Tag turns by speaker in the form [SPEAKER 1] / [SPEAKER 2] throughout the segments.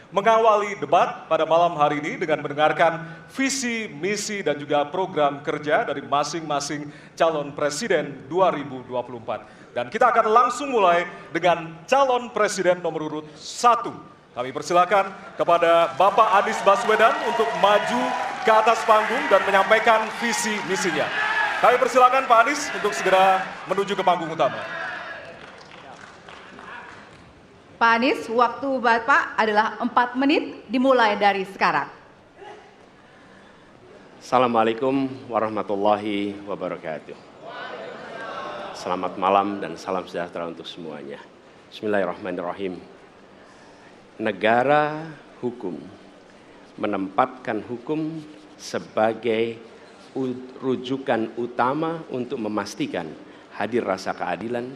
[SPEAKER 1] mengawali debat pada malam hari ini dengan mendengarkan visi, misi, dan juga program kerja dari masing-masing calon presiden 2024. Dan kita akan langsung mulai dengan calon presiden nomor urut 1. Kami persilakan kepada Bapak Anies Baswedan untuk maju ke atas panggung dan menyampaikan visi misinya. Kami persilakan Pak Anies untuk segera menuju ke panggung utama.
[SPEAKER 2] Pak Anies, waktu Bapak adalah 4 menit dimulai dari sekarang.
[SPEAKER 3] Assalamualaikum warahmatullahi wabarakatuh. Selamat malam dan salam sejahtera untuk semuanya. Bismillahirrahmanirrahim. Negara hukum menempatkan hukum sebagai rujukan utama untuk memastikan hadir rasa keadilan,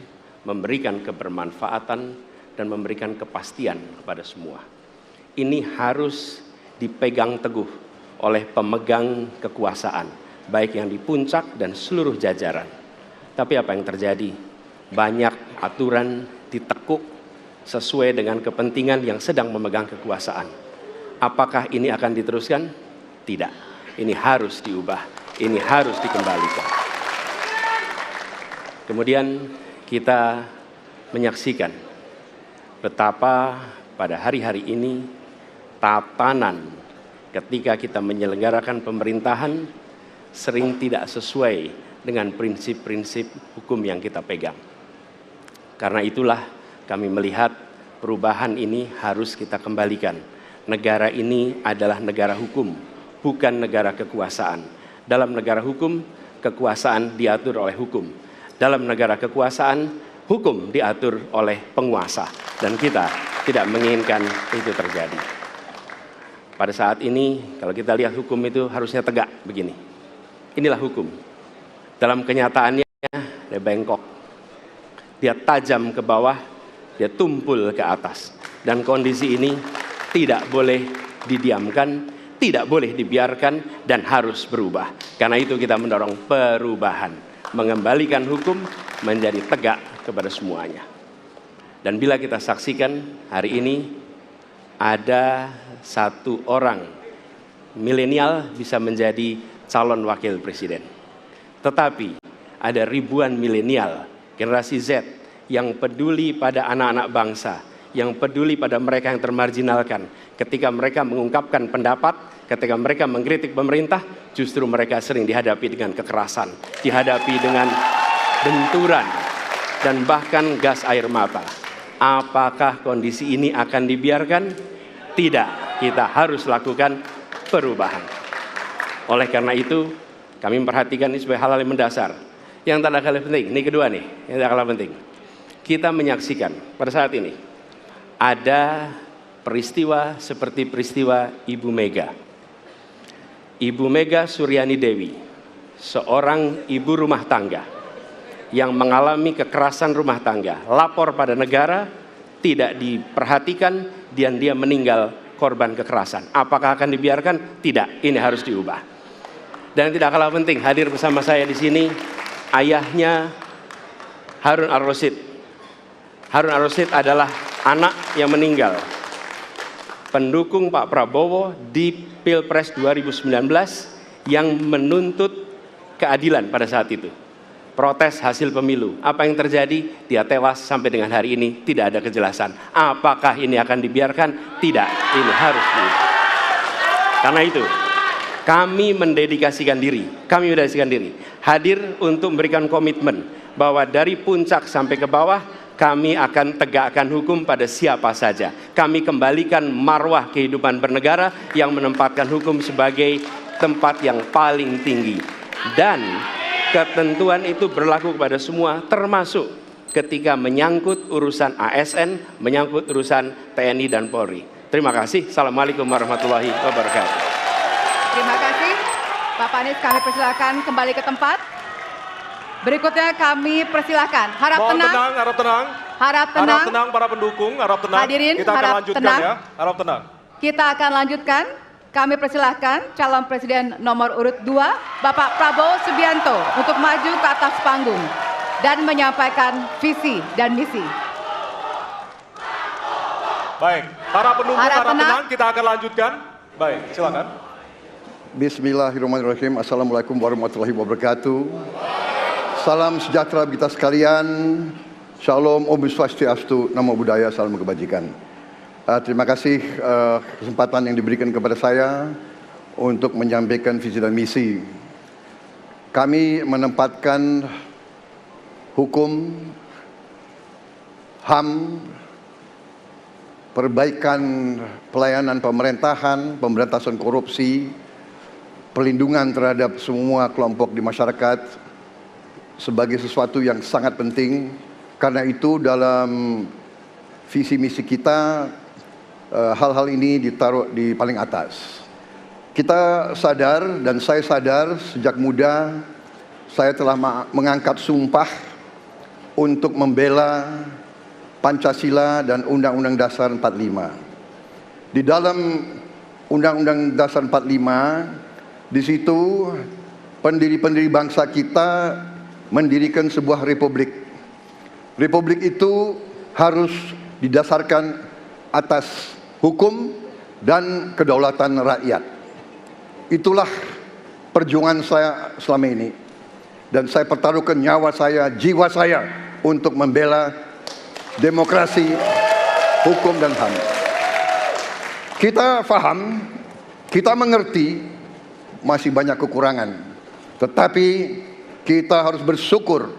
[SPEAKER 3] memberikan kebermanfaatan, dan memberikan kepastian kepada semua. Ini harus dipegang teguh oleh pemegang kekuasaan, baik yang di puncak dan seluruh jajaran. Tapi apa yang terjadi? Banyak aturan ditekuk sesuai dengan kepentingan yang sedang memegang kekuasaan. Apakah ini akan diteruskan? Tidak. Ini harus diubah. Ini harus dikembalikan. Kemudian kita menyaksikan betapa pada hari-hari ini tatanan ketika kita menyelenggarakan pemerintahan sering tidak sesuai dengan prinsip-prinsip hukum yang kita pegang. Karena itulah kami melihat perubahan ini harus kita kembalikan. Negara ini adalah negara hukum, bukan negara kekuasaan. Dalam negara hukum, kekuasaan diatur oleh hukum. Dalam negara kekuasaan, hukum diatur oleh penguasa, dan kita tidak menginginkan itu terjadi. Pada saat ini, kalau kita lihat hukum itu harusnya tegak begini. Inilah hukum. Dalam kenyataannya, dia bengkok. Dia tajam ke bawah, dia tumpul ke atas. Dan kondisi ini tidak boleh didiamkan, tidak boleh dibiarkan, dan harus berubah. Karena itu kita mendorong perubahan, mengembalikan hukum menjadi tegak kepada semuanya. Dan bila kita saksikan hari ini ada satu orang milenial bisa menjadi calon wakil presiden. Tetapi ada ribuan milenial generasi Z yang peduli pada anak-anak bangsa, yang peduli pada mereka yang termarginalkan. Ketika mereka mengungkapkan pendapat, ketika mereka mengkritik pemerintah, justru mereka sering dihadapi dengan kekerasan, dihadapi dengan benturan, dan bahkan gas air mata. Apakah kondisi ini akan dibiarkan? Tidak, kita harus lakukan perubahan. Oleh karena itu, kami memperhatikan ini sebagai hal-hal yang mendasar. Yang tak kalah penting, ini kedua nih, yang tak kalah penting. Kita menyaksikan pada saat ini, ada peristiwa seperti peristiwa Ibu Mega. Ibu Mega Suryani Dewi, seorang ibu rumah tangga, yang mengalami kekerasan rumah tangga, lapor pada negara, tidak diperhatikan, dan dia meninggal korban kekerasan. Apakah akan dibiarkan? Tidak, ini harus diubah. Dan tidak kalah penting, hadir bersama saya di sini, ayahnya Harun Ar-Rasyid. Harun Ar-Rasyid adalah anak yang meninggal, pendukung Pak Prabowo di Pilpres 2019 yang menuntut keadilan pada saat itu. Protes hasil pemilu. Apa yang terjadi? Dia tewas sampai dengan hari ini tidak ada kejelasan. Apakah ini akan dibiarkan? Tidak. Ini harus diubah. Karena itu, kami mendedikasikan diri hadir untuk memberikan komitmen bahwa dari puncak sampai ke bawah kami akan tegakkan hukum pada siapa saja. Kami kembalikan marwah kehidupan bernegara yang menempatkan hukum sebagai tempat yang paling tinggi. Dan ketentuan itu berlaku kepada semua, termasuk ketika menyangkut urusan ASN, menyangkut urusan TNI dan Polri. Terima kasih. Assalamualaikum warahmatullahi wabarakatuh.
[SPEAKER 2] Terima kasih. Bapak Anies, kami persilakan kembali ke tempat. Berikutnya kami persilakan. Harap tenang.
[SPEAKER 1] Harap tenang.
[SPEAKER 2] Harap tenang.
[SPEAKER 1] Harap tenang para pendukung, harap tenang.
[SPEAKER 2] Hadirin,
[SPEAKER 1] kita akan
[SPEAKER 2] harap
[SPEAKER 1] lanjutkan
[SPEAKER 2] tenang.
[SPEAKER 1] ya. Harap tenang.
[SPEAKER 2] Kita akan lanjutkan. Kami persilahkan calon presiden nomor urut 2, Bapak Prabowo Subianto, untuk maju ke atas panggung dan menyampaikan visi dan misi.
[SPEAKER 1] Baik, para penunggu
[SPEAKER 2] Harap
[SPEAKER 1] harap
[SPEAKER 2] tenang.
[SPEAKER 1] tenang, kita akan lanjutkan. Baik, silakan.
[SPEAKER 4] Bismillahirrahmanirrahim. Assalamualaikum warahmatullahi wabarakatuh. Salam sejahtera kita sekalian. Shalom, Om Swastiastu, Namo Buddhaya, salam kebajikan. Terima kasih kesempatan yang diberikan kepada saya untuk menyampaikan visi dan misi. Kami menempatkan hukum, HAM, perbaikan pelayanan pemerintahan, pemberantasan korupsi, perlindungan terhadap semua kelompok di masyarakat sebagai sesuatu yang sangat penting. Karena itu dalam visi misi kita hal-hal ini ditaruh di paling atas. Kita sadar dan saya sadar sejak muda saya telah mengangkat sumpah untuk membela Pancasila dan Undang-Undang Dasar 45. Di dalam Undang-Undang Dasar 45, di situ pendiri-pendiri bangsa kita mendirikan sebuah republik. Republik itu harus didasarkan atas hukum dan kedaulatan rakyat. Itulah perjuangan saya selama ini. Dan saya pertaruhkan nyawa saya, jiwa saya untuk membela demokrasi, hukum dan HAM. Kita paham, kita mengerti masih banyak kekurangan. Tetapi kita harus bersyukur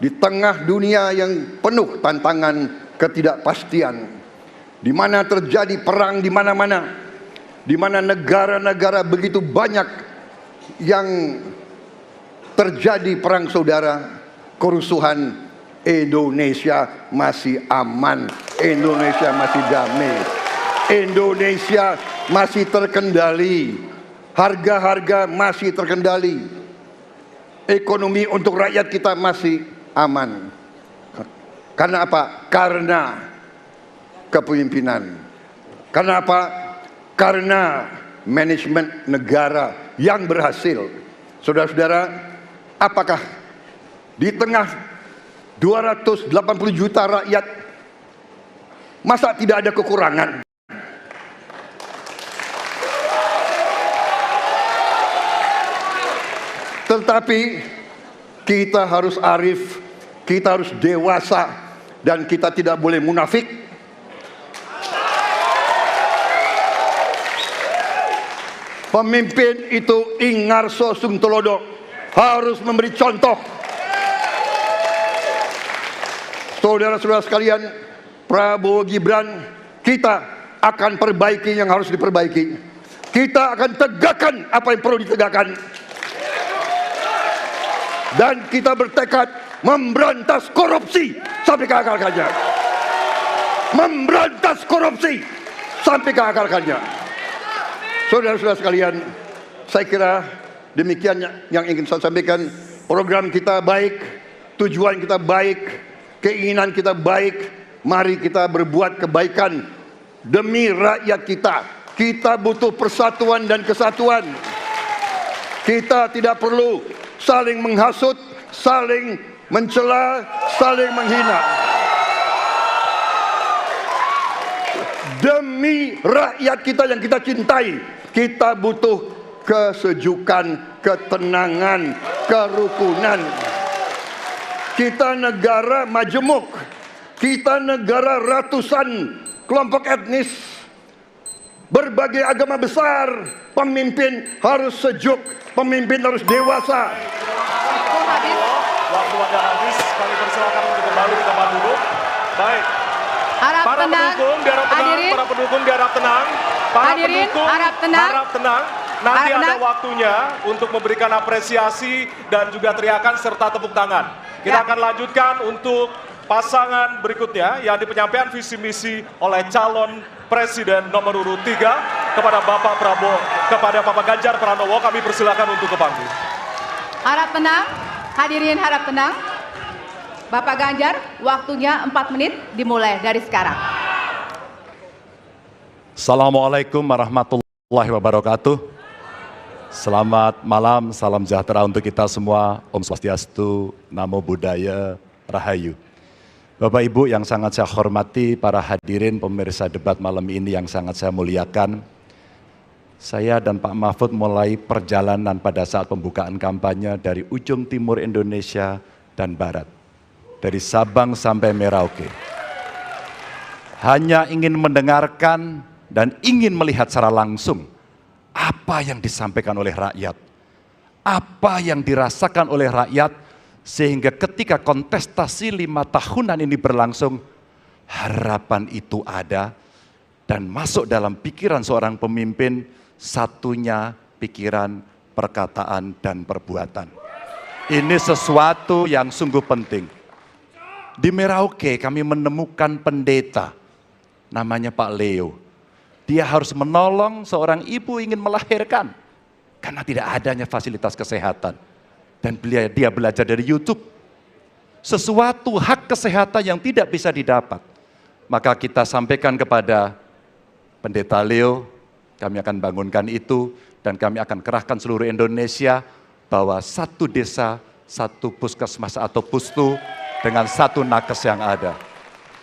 [SPEAKER 4] di tengah dunia yang penuh tantangan ketidakpastian, di mana terjadi perang di mana-mana, di mana negara-negara begitu banyak yang terjadi perang saudara, kerusuhan, Indonesia masih aman, Indonesia masih damai, Indonesia masih terkendali, harga-harga masih terkendali, ekonomi untuk rakyat kita masih aman. Karena apa? Karena kepemimpinan. Karena apa? Karena manajemen negara yang berhasil. Saudara-saudara, apakah di tengah 280 juta rakyat masa tidak ada kekurangan? Tetapi kita harus arif, kita harus dewasa, dan kita tidak boleh munafik. Pemimpin itu ingarso sungtolodo, harus memberi contoh. Saudara-saudara sekalian, Prabowo Gibran, kita akan perbaiki yang harus diperbaiki. Kita akan tegakkan apa yang perlu ditegakkan. Dan kita bertekad memberantas korupsi sampai ke akar-akarnya. Memberantas korupsi sampai ke akar-akarnya. Saudara-saudara sekalian, saya kira demikian yang ingin saya sampaikan. Program kita baik, tujuan kita baik, keinginan kita baik. Mari kita berbuat kebaikan demi rakyat kita. Kita butuh persatuan dan kesatuan. Kita tidak perlu saling menghasut, saling mencela, saling menghina. Demi rakyat kita yang kita cintai, kita butuh kesejukan, ketenangan, kerukunan. Kita negara majemuk, kita negara ratusan kelompok etnis, berbagai agama besar. Pemimpin harus sejuk, pemimpin harus dewasa.
[SPEAKER 1] Waktu Anda habis, kami persilakan untuk kembali ke tempat duduk. Baik.
[SPEAKER 2] Harap
[SPEAKER 1] Para
[SPEAKER 2] tenang.
[SPEAKER 1] pendukung diharap tenang,
[SPEAKER 2] Hadirin.
[SPEAKER 1] para pendukung diharap tenang. Para
[SPEAKER 2] Hadirin,
[SPEAKER 1] pendukung
[SPEAKER 2] harap tenang.
[SPEAKER 1] harap tenang. Nanti
[SPEAKER 2] Harap
[SPEAKER 1] ada
[SPEAKER 2] tenang.
[SPEAKER 1] waktunya untuk memberikan apresiasi dan juga teriakan serta tepuk tangan. Kita
[SPEAKER 2] Ya.
[SPEAKER 1] akan lanjutkan untuk pasangan berikutnya yang di penyampaian visi misi oleh calon presiden nomor urut 3 kepada Bapak Prabowo, kepada Bapak Ganjar Pranowo. Kami persilakan untuk ke panggung.
[SPEAKER 2] Harap tenang. Hadirin harap tenang. Bapak Ganjar, waktunya 4 menit dimulai dari sekarang.
[SPEAKER 5] Assalamualaikum warahmatullahi wabarakatuh. Selamat malam, salam sejahtera untuk kita semua. Om Swastiastu, Namo Buddhaya, Rahayu. Bapak Ibu yang sangat saya hormati, para hadirin pemirsa debat malam ini yang sangat saya muliakan. Saya dan Pak Mahfud mulai perjalanan pada saat pembukaan kampanye dari ujung timur Indonesia dan barat. Dari Sabang sampai Merauke. Hanya ingin mendengarkan dan ingin melihat secara langsung apa yang disampaikan oleh rakyat. Apa yang dirasakan oleh rakyat, sehingga ketika kontestasi 5 tahunan ini berlangsung, harapan itu ada dan masuk dalam pikiran seorang pemimpin, satunya pikiran, perkataan, dan perbuatan. Ini sesuatu yang sungguh penting. Di Merauke kami menemukan pendeta, namanya Pak Leo. Dia harus menolong seorang ibu ingin melahirkan, karena tidak adanya fasilitas kesehatan. Dan dia belajar dari YouTube. Sesuatu hak kesehatan yang tidak bisa didapat. Maka kita sampaikan kepada Pendeta Leo, kami akan bangunkan itu, dan kami akan kerahkan seluruh Indonesia, bahwa satu desa, satu puskesmas atau pustu, dengan satu nakes yang ada.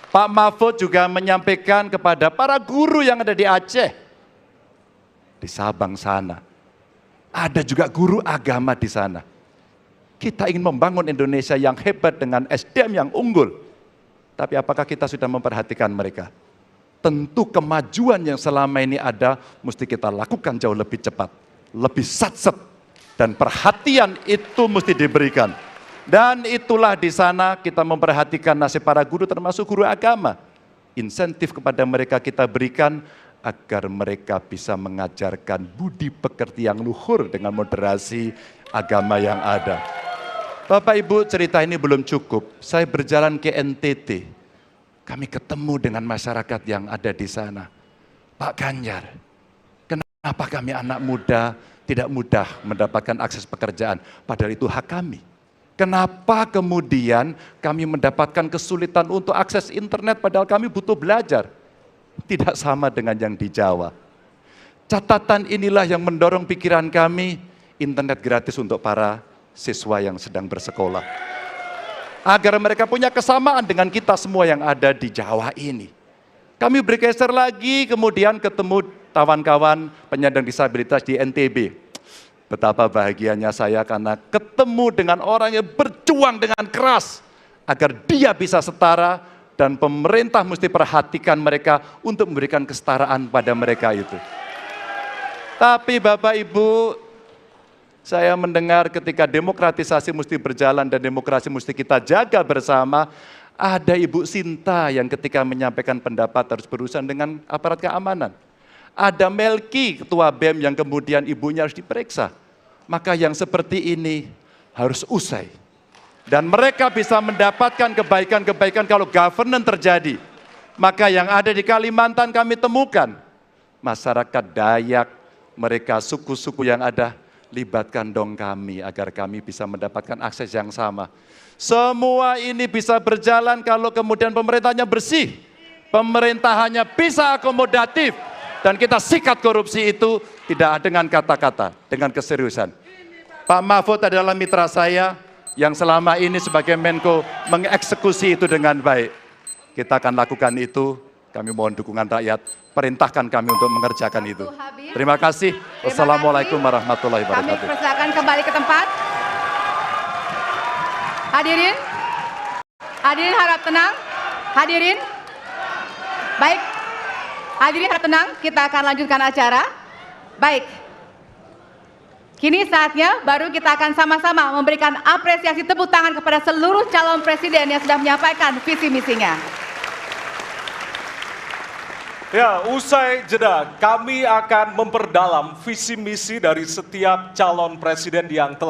[SPEAKER 5] Pak Mahfud juga menyampaikan kepada para guru yang ada di Aceh, di Sabang sana. Ada juga guru agama di sana. Kita ingin membangun Indonesia yang hebat dengan SDM yang unggul. Tapi apakah kita sudah memperhatikan mereka? Tentu kemajuan yang selama ini ada, mesti kita lakukan jauh lebih cepat. Lebih satset. Dan perhatian itu mesti diberikan. Dan itulah di sana kita memperhatikan nasib para guru, termasuk guru agama. Insentif kepada mereka kita berikan, agar mereka bisa mengajarkan budi pekerti yang luhur dengan moderasi agama yang ada. Bapak Ibu, cerita ini belum cukup. Saya berjalan ke NTT. Kami ketemu dengan masyarakat yang ada di sana. Pak Ganjar, kenapa kami anak muda tidak mudah mendapatkan akses pekerjaan? Padahal itu hak kami. Kenapa kemudian kami mendapatkan kesulitan untuk akses internet padahal kami butuh belajar? Tidak sama dengan yang di Jawa. Catatan inilah yang mendorong pikiran kami, internet gratis untuk para siswa yang sedang bersekolah. Agar mereka punya kesamaan dengan kita semua yang ada di Jawa ini. Kami bergeser lagi, kemudian ketemu kawan-kawan penyandang disabilitas di NTB. Betapa bahagianya saya karena ketemu dengan orang yang berjuang dengan keras agar dia bisa setara, dan pemerintah mesti perhatikan mereka untuk memberikan kesetaraan pada mereka itu. Tapi Bapak Ibu, saya mendengar ketika demokratisasi mesti berjalan dan demokrasi mesti kita jaga bersama, ada Ibu Sinta yang ketika menyampaikan pendapat harus berurusan dengan aparat keamanan. Ada Melki, ketua BEM, yang kemudian ibunya harus diperiksa. Maka yang seperti ini harus usai. Dan mereka bisa mendapatkan kebaikan-kebaikan kalau governance terjadi. Maka yang ada di Kalimantan kami temukan. Masyarakat Dayak, mereka suku-suku yang ada, libatkan dong kami agar kami bisa mendapatkan akses yang sama. Semua ini bisa berjalan kalau kemudian pemerintahnya bersih. Pemerintahannya bisa akomodatif. Dan kita sikat korupsi itu tidak dengan kata-kata, dengan keseriusan. Pak Mahfud adalah mitra saya yang selama ini sebagai Menko mengeksekusi itu dengan baik. Kita akan lakukan itu, kami mohon dukungan rakyat, perintahkan kami untuk mengerjakan itu. Terima kasih. Wassalamualaikum warahmatullahi wabarakatuh.
[SPEAKER 2] Kami persilakan kembali ke tempat. Hadirin, hadirin harap tenang. Hadirin, baik. Hadirin harap tenang, kita akan lanjutkan acara. Baik. Kini saatnya baru kita akan sama-sama memberikan apresiasi tepuk tangan kepada seluruh calon presiden yang sudah menyampaikan visi misinya.
[SPEAKER 1] Ya, usai jeda, kami akan memperdalam visi misi dari setiap calon presiden yang telah